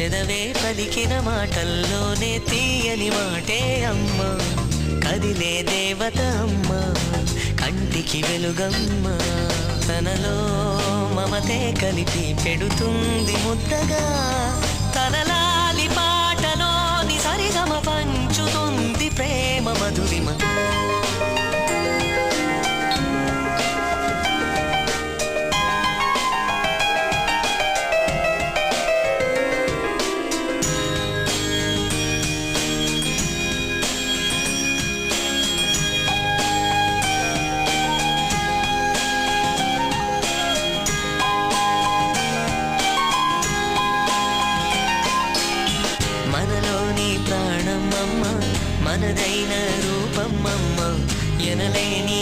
పెదవే పలికిన మాటల్లోనే తీయని మాటే అమ్మ, కదిలే దేవత అమ్మ, కంటికి వెలుగమ్మ, తనలో మమతే కలిపి పెడుతుంది ముద్దగా, తనలాలి పాటలోని సరిగమ పంచుతుంది ప్రేమ మధురిమ. మనలోని ప్రాణమమ్మ, మనదైన రూపమమ్మ, ఎనలేని